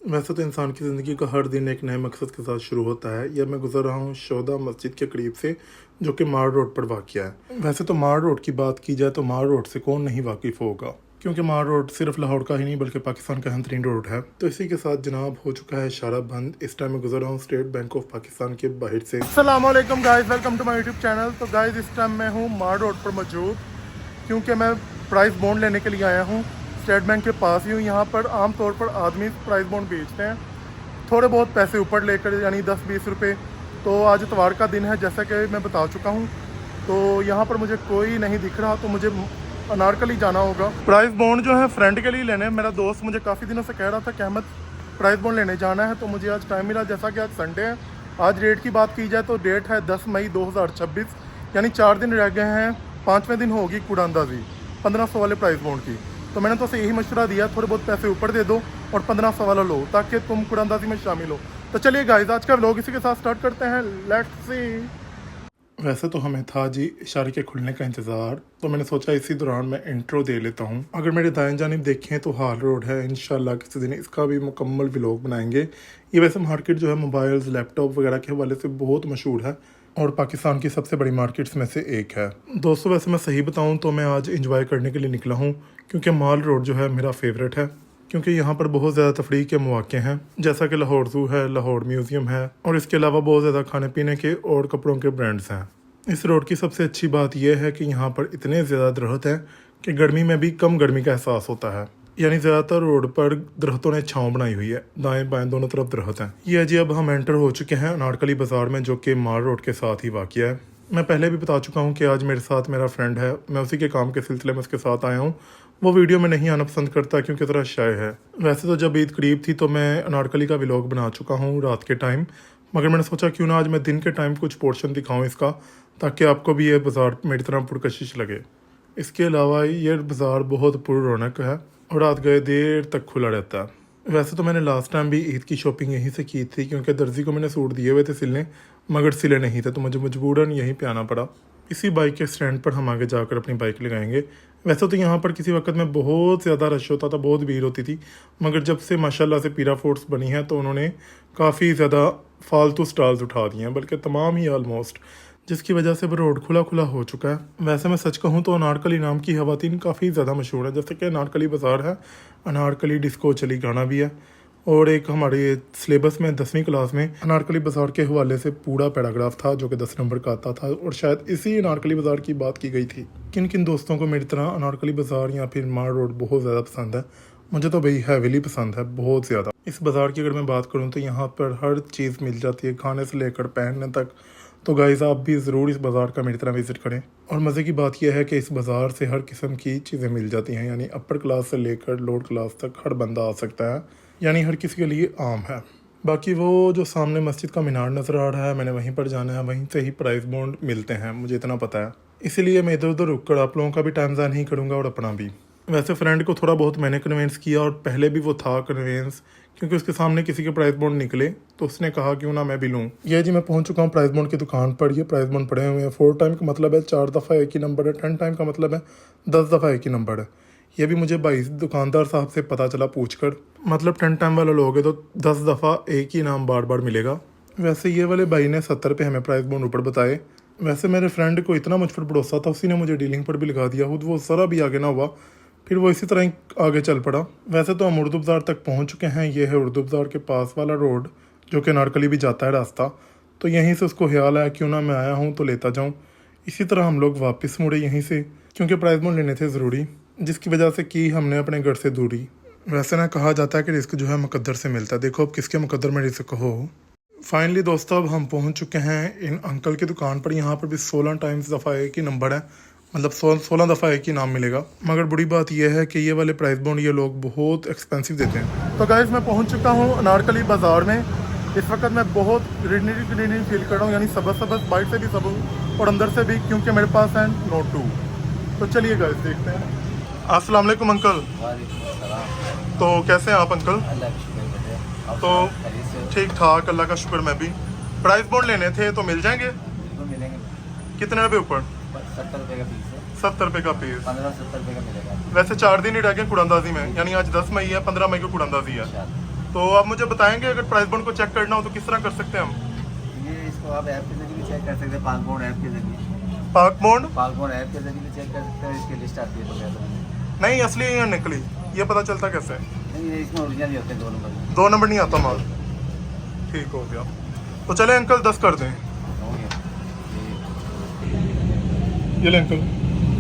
वैसे तो इंसान की ज़िंदगी का हर दिन एक नए मकसद के साथ शुरू होता है। यह मैं गुजर रहा हूँ शोधा मस्जिद के करीब से, जो कि मार रोड पर वाक़या है। वैसे तो मार रोड की बात की जाए तो मार रोड से कौन नहीं वाकिफ़ होगा, क्योंकि मार रोड सिर्फ लाहौर का ही नहीं बल्कि पाकिस्तान का अहम तरीन रोड है। तो इसी के साथ जनाब हो चुका है इशारा बंद। इस टाइम मैं गुजर रहा हूँ स्टेट बैंक ऑफ पाकिस्तान के बाहर से। अस्सलाम वालेकुम guys, welcome to my YouTube channel. तो गाइस इस टाइम मैं हूँ मार रोड पर मौजूद, क्योंकि मैं प्राइस बॉन्ड लेने के लिए आया हूँ। स्टेट बैंक के पास ही हूँ। यहाँ पर आमतौर पर आदमी प्राइस बॉन्ड बेचते हैं थोड़े बहुत पैसे ऊपर लेकर, यानी 10-20 रुपये। तो आज इतवार का दिन है, जैसा कि मैं बता चुका हूँ। तो यहाँ पर मुझे कोई नहीं दिख रहा, तो मुझे अनारकली जाना होगा। प्राइस बॉन्ड जो है फ्रेंड के लिए लेने। मेरा दोस्त मुझे काफ़ी दिनों से कह रहा था कि अहमद प्राइस बॉन्ड लेने जाना है, तो मुझे आज टाइम मिला। जैसा कि आज संडे है, आज डेट की बात की जाए तो डेट है 10 मई 2026, यानी 4 दिन रह गए हैं। 5वें दिन होगी कूड़ांदाजी 1500 वाले प्राइस बॉन्ड की। तो मैंने तो यही मशवरा दिया, थोड़े बहुत पैसे ऊपर दे दो और 1500 वाला लो, ताकि तुम कुरानदाजी में शामिल हो। तो चलिए गाइस, आज का व्लॉग इसी के साथ स्टार्ट करते हैं। Let's see. वैसे तो हमें था जी इशारे के खुलने का इंतज़ार, तो मैंने सोचा इसी दौरान मैं इंट्रो दे लेता हूँ। अगर मेरे दाएं जानिब देखें तो हाल रोड है। इंशाल्लाह किसी दिन इसका भी मुकम्मल व्लॉग बनाएंगे। ये वैसे मार्केट जो है मोबाइल्स लैपटॉप वगैरह के हवाले से बहुत मशहूर है और पाकिस्तान की सबसे बड़ी मार्केट्स में से एक है। दोस्तों वैसे मैं सही बताऊं तो मैं आज इंजॉय करने के लिए निकला हूं, क्योंकि माल रोड जो है मेरा फेवरेट है। क्योंकि यहाँ पर बहुत ज़्यादा तफरीह के मौके हैं, जैसा कि लाहौर ज़ू है, लाहौर म्यूज़ियम है और इसके अलावा बहुत ज़्यादा खाने पीने के और कपड़ों के ब्रांड्स हैं। इस रोड की सबसे अच्छी बात यह है कि यहाँ पर इतने ज़्यादा दरख्त हैं कि गर्मी में भी कम गर्मी का एहसास होता है। यानी ज़्यादातर रोड पर दरख्तों ने छांव बनाई हुई है, दाएं बाएं दोनों तरफ दरख्त हैं। ये जी अब हम एंटर हो चुके हैं अनारकली बाज़ार में, जो कि मार रोड के साथ ही वाक़या है। मैं पहले भी बता चुका हूँ कि आज मेरे साथ मेरा फ्रेंड है। मैं उसी के काम के सिलसिले में उसके साथ आया हूँ। वो वीडियो में नहीं आना पसंद करता क्योंकि ज़रा शाय है। वैसे तो जब ईद करीब थी तो मैं अनारकली का व्लॉग बना चुका हूँ रात के टाइम, मगर मैंने सोचा क्यों ना आज मैं दिन के टाइम कुछ पोर्शन दिखाऊँ इसका, ताकि आपको भी ये बाज़ार मेरी तरह पुरकशिश लगे। इसके अलावा ये बाज़ार बहुत पुररौनक है और रात गए देर तक खुला रहता है। वैसे तो मैंने लास्ट टाइम भी ईद की शॉपिंग यहीं से की थी, क्योंकि दर्जी को मैंने सूट दिए हुए थे सिलने, मगर सिले नहीं थे, तो मुझे मजबूरन यहीं पे आना पड़ा। इसी बाइक के स्टैंड पर हम आगे जाकर अपनी बाइक लगाएंगे। वैसे तो यहाँ पर किसी वक्त में बहुत ज़्यादा रश होता था, बहुत भीड़ होती थी, मगर जब से माशाल्लाह से पीरा फोर्ट्स बनी है तो उन्होंने काफ़ी ज़्यादा फालतू स्टॉल्स उठा दिए हैं, बल्कि तमाम ही ऑलमोस्ट, जिसकी वजह से वो रोड खुला खुला हो चुका है। वैसे मैं सच कहूँ तो अनारकली नाम की खवातीन काफ़ी ज़्यादा मशहूर है। जैसे कि अनारकली बाज़ार है, अनारकली डिस्को चली गाना भी है, और एक हमारे सिलेबस में 10वीं क्लास में अनारकली बाज़ार के हवाले से पूरा पैराग्राफ था जो कि 10 नंबर का आता था, और शायद इसी अनारकली बाज़ार की बात की गई थी। किन किन दोस्तों को मेरी तरह अनारकली बाज़ार या फिर मार रोड बहुत ज़्यादा पसंद है? मुझे तो भाई हैविली पसंद है, बहुत ज़्यादा। इस बाज़ार की अगर मैं बात करूँ तो यहाँ पर हर चीज़ मिल जाती है, खाने से लेकर पहनने तक। तो गाइस आप भी ज़रूर इस बाज़ार का मेरी तरह विज़िट करें। और मज़े की बात यह है कि इस बाज़ार से हर किस्म की चीज़ें मिल जाती हैं, यानी अपर क्लास से लेकर लोअर क्लास तक हर बंदा आ सकता है, यानी हर किसी के लिए आम है। बाकी वो जो सामने मस्जिद का मीनार नज़र आ रहा है, मैंने वहीं पर जाना है, वहीं से ही प्राइस बॉन्ड मिलते हैं, मुझे इतना पता है। इसीलिए मैं इधर उधर रुक कर आप लोगों का भी टाइम ज़ाया नहीं करूँगा और अपना भी। वैसे फ्रेंड को थोड़ा बहुत मैंने कन्वेंस किया, और पहले भी वो था कन्वेंस, क्योंकि उसके सामने किसी के प्राइस बॉन्ड निकले तो उसने कहा क्यों ना मैं भी लूँ। ये जी मैं पहुंच चुका हूँ प्राइस बॉन्ड की दुकान पर। ये प्राइस बॉन्ड पड़े हुए हैं। 4 टाइम का मतलब है 4 दफ़ा एक ही नंबर है, 10 टाइम का मतलब है 10 दफ़ा एक ही नंबर है। ये भी मुझे भाई दुकानदार साहब से पता चला पूछकर। मतलब 10 टाइम वाला लोगे तो 10 दफ़ा एक ही नाम बार बार मिलेगा। वैसे ये वाले भाई ने 70 पे हमें प्राइस बॉन्ड ऊपर बताए। वैसे मेरे फ्रेंड को इतना मुझ पर भरोसा था, उसी ने मुझे डीलिंग पर भी लगा दिया। खुद वो ज़रा भी आगे ना हुआ, फिर वो इसी तरह ही आगे चल पड़ा। वैसे तो हम उर्दू बाज़ार तक पहुंच चुके हैं। ये है उर्दू बाज़ार के पास वाला रोड, जो कि अनारकली भी जाता है रास्ता। तो यहीं से उसको ख्याल आया क्यों ना मैं आया हूं तो लेता जाऊं। इसी तरह हम लोग वापस मुड़े यहीं से, क्योंकि प्राइस बॉन्ड लेने थे ज़रूरी, जिसकी वजह से की हमने अपने घर से दूरी। वैसे ना कहा जाता है कि रिस्क जो है मुकद्दर से मिलता है। देखो अब किसके मुकद्दर में रिस्क हो। फाइनली दोस्तों अब हम पहुँच चुके हैं इन अंकल की दुकान पर। यहाँ पर भी 16 टाइम्स दफ़ा एक ही नंबर है, मतलब 16 दफ़ा एक ही नाम मिलेगा। मगर बुरी बात यह है कि ये वाले प्राइस बॉन्ड ये लोग बहुत एक्सपेंसिव देते हैं। तो गाइस मैं पहुंच चुका हूं अनारकली बाज़ार में। इस वक्त मैं बहुत ग्रीनरी फील कर रहा हूं, यानी सबस सबस बाइट से भी सब और अंदर से भी, क्योंकि मेरे पास है नोट 2। तो चलिए गाइस देखते हैं। अस्सलाम वालेकुम अंकल। तो कैसे हैं आप अंकल? तो ठीक ठाक, अल्लाह का शुक्र। मैं भी प्राइस बॉन्ड लेने थे, तो मिल जाएंगे? कितने रुपये ऊपर? 70 रुपये का पीस है। 70 रुपये का पीस। 15-70 रुपये का मिलेगा। वैसे 4 दिन ही रह गए कुड़ांदाजी में, यानी आज 10 मई है, 15 मई को कुड़ांदाजी है। तो आप मुझे बताएंगे अगर प्राइस बॉन्ड को चेक करना हो तो किस तरह कर सकते हैं हम? ये इसको आप ऐप के जरिए भी चेक कर सकते हैं, पासपोर्ट ऐप के जरिए। पासपोर्ट ऐप के जरिए भी चेक कर सकते हैं, इसकी लिस्ट आती है बगैर। नहीं असली या नकली ये पता चलता कैसे है? नहीं, ये इसमें ओरिजिनल ही होते हैं 2 नंबर। 2 नंबर नहीं आता माल। ठीक हो गया, तो चले अंकल 10 कर दें। हो गया। ये ले अंकल,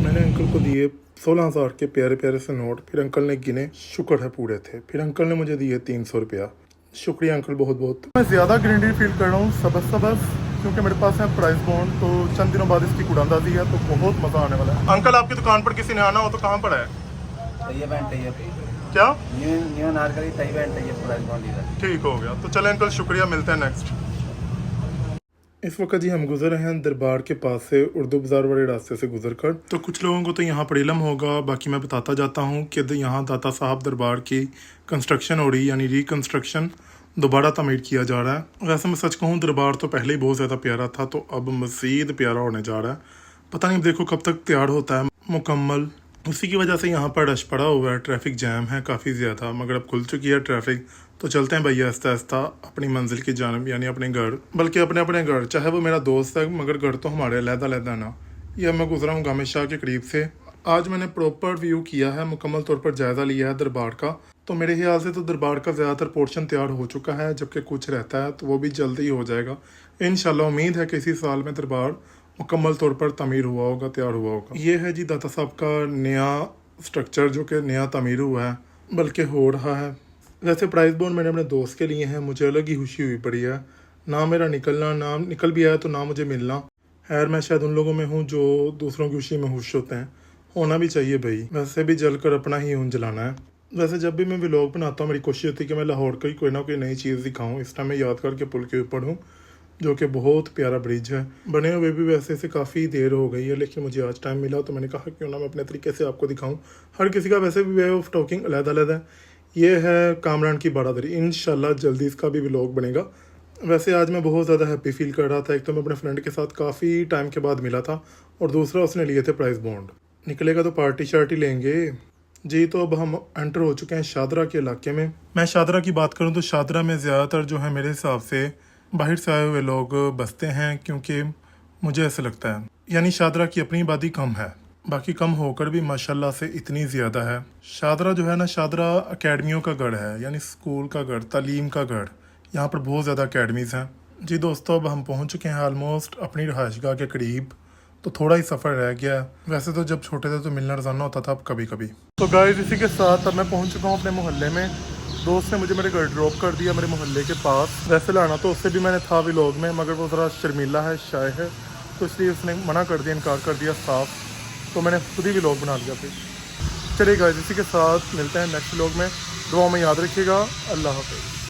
मैंने अंकल को दिए 16,000 के प्यारे प्यारे से नोट। फिर अंकल ने गिने, शुक्र है पूरे थे। फिर अंकल ने मुझे दिए 300 रुपया। शुक्रिया अंकल बहुत बहुत। मैं ज़्यादा ग्रीनरी फील कर रहा हूँ सबस क्योंकि मेरे पास है प्राइस बॉन्ड, तो चंद दिनों बाद इसकी उड़ानदाजी है, तो बहुत मज़ा आने वाला है। अंकल आपकी दुकान पर किसी ने आना हो तो कहाँ पर है? तैयब एंड तैयब। क्या? New Anarkali Tayyab and Tayyab price bond इधर। ठीक हो गया, तो चले अंकल शुक्रिया, मिलते हैं नेक्स्ट। इस वक्त जी हम गुजर रहे हैं दरबार के पास से उर्दू बाज़ार वाले रास्ते से गुजर कर। तो कुछ लोगों को तो यहाँ पर इलम होगा, बाकी मैं बताता जाता हूँ कि यहाँ दाता साहब दरबार की कंस्ट्रक्शन हो रही, यानी रिकंस्ट्रक्शन, दोबारा तमीर किया जा रहा है। वैसे मैं सच कहूँ दरबार तो पहले ही बहुत ज़्यादा प्यारा था, तो अब मज़ीद प्यारा होने जा रहा है। पता नहीं देखो कब तक तैयार होता है मुकम्मल। उसी की वजह से यहाँ पर रश पड़ा हुआ है, ट्रैफिक जैम है काफ़ी ज़्यादा, मगर अब खुल चुकी है ट्रैफिक। तो चलते हैं भैया आहिस्ता आहिस्ता अपनी मंजिल की जानब, यानी अपने घर, बल्कि अपने अपने घर। चाहे वो मेरा दोस्त है मगर घर तो हमारे अलग-अलग ना। यह मैं गुजरा हूँ गामे शाह के करीब से। आज मैंने प्रॉपर व्यू किया है, मुकम्मल तौर पर जायज़ा लिया है दरबार का। तो मेरे ख्याल से तो दरबार का ज़्यादातर पोर्शन तैयार हो चुका है, जबकि कुछ रहता है तो वो भी जल्दी ही हो जाएगा इंशाल्लाह। उम्मीद है कि इसी साल में दरबार मुकम्मल तौर पर तमीर हुआ होगा, तैयार हुआ होगा। ये है जी दाता साहब का नया स्ट्रक्चर जो कि नया तमीर हुआ है, बल्कि हो रहा है। वैसे प्राइस बॉन्ड मैंने अपने दोस्त के लिए हैं, मुझे अलग ही खुशी हुई पड़ी है। ना मेरा निकलना, ना निकल भी आया तो ना मुझे मिलना। खैर मैं शायद उन लोगों में हूँ जो दूसरों की खुशी में खुश होते हैं, होना भी चाहिए भाई। वैसे भी जल कर अपना ही ऊन जलाना है। वैसे जब भी मैं व्लॉग बनाता हूँ मेरी कोशिश होती है कि मैं लाहौर का ही कोई ना कोई नई चीज़ दिखाऊँ। इस टाइम मैं याद करके पुल के ऊपर हूँ, जो कि बहुत प्यारा ब्रिज है। बने हुए भी वैसे से काफ़ी देर हो गई है, लेकिन मुझे आज टाइम मिला तो मैंने कहा क्यों ना मैं अपने तरीके से आपको दिखाऊं। हर किसी का वैसे भी वे ऑफ टॉकिंग अलग-अलग है। ये है कामरान की बारादरी, इंशाल्लाह जल्दी इसका भी व्लॉग बनेगा। वैसे आज मैं बहुत ज़्यादा हैप्पी फील कर रहा था। एक तो मैं अपने फ्रेंड के साथ काफ़ी टाइम के बाद मिला था, और दूसरा उसने लिए थे प्राइस बॉन्ड। निकलेगा तो पार्टी शार्टी लेंगे जी। तो अब हम एंटर हो चुके हैं शादरा के इलाके में। मैं शादरा की बात करूँ तो शादरा में ज़्यादातर जो है मेरे हिसाब से बाहर से आए हुए लोग बसते हैं, क्योंकि मुझे ऐसा लगता है, यानी शादरा की अपनी आबादी कम है, बाकी कम होकर भी माशाल्लाह से इतनी ज़्यादा है। शादरा जो है ना, शादरा अकेडमियों का गढ़ है, यानी स्कूल का गढ़, तालीम का गढ़। यहाँ पर बहुत ज़्यादा अकेडमीज़ हैं जी। दोस्तों अब हम पहुँच चुके हैं ऑलमोस्ट अपनी रहायशगाह के करीब, तो थोड़ा ही सफ़र रह गया है। वैसे तो जब छोटे थे तो मिलना रोज़ाना होता था, अब कभी कभी। तो गाइस इसी के साथ अब मैं पहुँच चुका हूँ अपने मोहल्ले में। दोस्त ने मुझे मेरे घर ड्रॉप कर दिया मेरे मोहल्ले के पास। वैसे लाना तो उससे भी मैंने था व्लॉग में, मगर वो ज़रा शर्मीला है, शाय है, तो इसलिए उसने मना कर दिया, इनकार कर दिया साफ। तो मैंने खुद ही व्लॉग बना लिया। फिर चलिए गाइस इसी के साथ मिलते हैं नेक्स्ट व्लॉग में। दुआ में याद रखिएगा। अल्लाह हाफ़िज़।